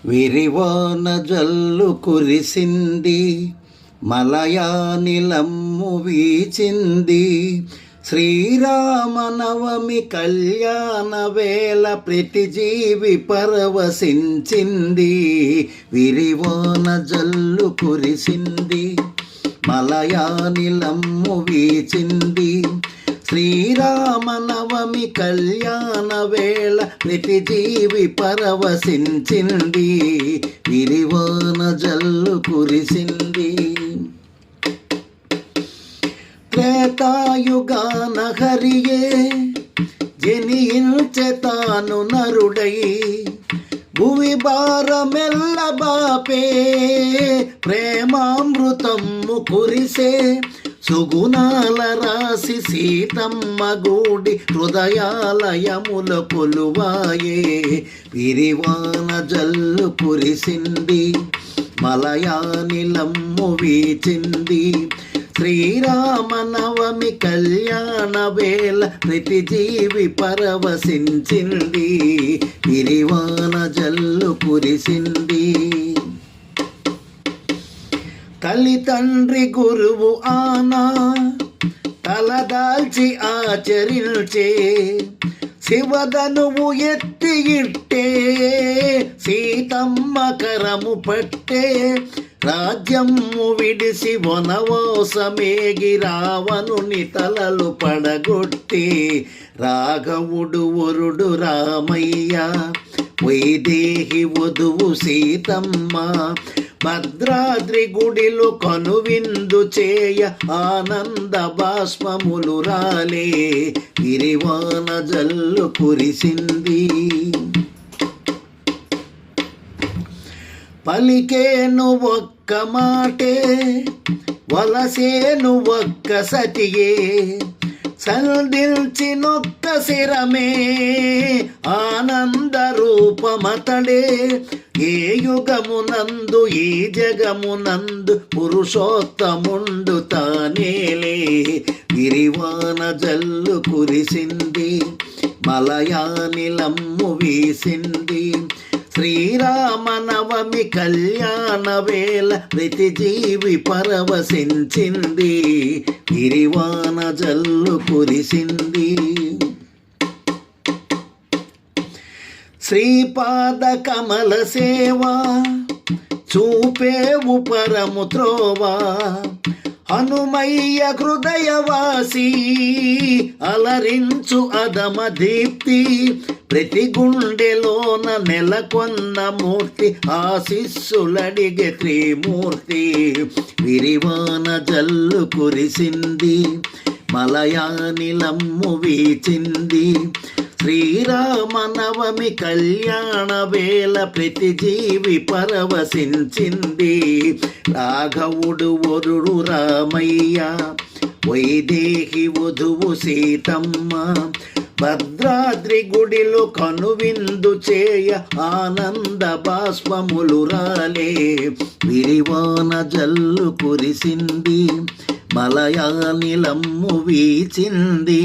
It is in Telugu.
విరివాన జల్లు కురిసింది, మలయానిలమ్ము వీచింది. శ్రీరామనవమి కళ్యాణ వేళ ప్రతి జీవి పరవశించింది. విరివాన జల్లు కురిసింది, మలయానిలమ్ము వీచింది. శ్రీరామనవమి కళ్యాణ వేళ ప్రతి జీవి పరవశించింది. విరివాన జల్లు కురిసింది. త్రేతాయుగాన హరియే జనించె తాను నరుడై, భువి భారమెల్ల బాపే ప్రేమామృతము కురిసే. సుగుణాల రాసి సీతమ్మ గూడి హృదయాలయముల కొలువాయే. విరివాన జల్లు కురిసింది, మలయానిలమ్ము వీచింది. శ్రీరామనవమి కళ్యాణ వేళ ప్రతి జీవి పరవశించింది. విరివాన జల్లు కురిసింది. తల్లితండ్రి గురువు ఆనా తలదాల్చి ఆచరించే. శివధనువు ఎత్తి ఇట్టే సీతమ్మ కరము పట్టే. రాజ్యము విడిసి వనవాసమేగి రావణుని తలలు పడగొట్టి. రాఘవుడు వరుడు రామయ్య, వైదేహి వధువు సీతమ్మ. భద్రాద్రి గుడిలో కనువిందు చేయ ఆనంద బాష్పములు రాలే. విరివాన జల్లు కురిసింది. పలికేను ఒక్క మాటే, వలసేను ఒక్క సతియే. సంధించినొక్క శిరమే ఆనంద రూపమతడే. ఏ యుగమునందు ఈ జగమునందు పురుషోత్తముండు తానేలే. విరివాన జల్లు కురిసింది, మలయానిలమ్ము వీసింది. శ్రీరామనవమి కళ్యాణ వేళ ప్రతి జీవి పరవశించింది. విరివాన జల్లు కురిసింది. శ్రీపాద కమల సేవా చూపేవు పరము త్రోవా. హనుమయ్య హృదయవాసి అలరించు అదమ దీప్తి. ప్రతి గుండెలోన నెలకొన్న మూర్తి, ఆశీస్సులడిగే త్రిమూర్తి. విరివాన జల్లు కురిసింది, మలయానిలమ్ము వీచింది. శ్రీరామనవమి కళ్యాణ వేళ ప్రతి జీవి పరవశించింది. రాఘవుడు వరుడు రామయ్య, వైదేహి వధువు సీతమ్మ. భద్రాద్రి గుడిలో కనువిందు చేయ ఆనంద బాష్పములు రాలే. విరివాన జల్లు కురిసింది, మలయానిలమ్ము వీచింది.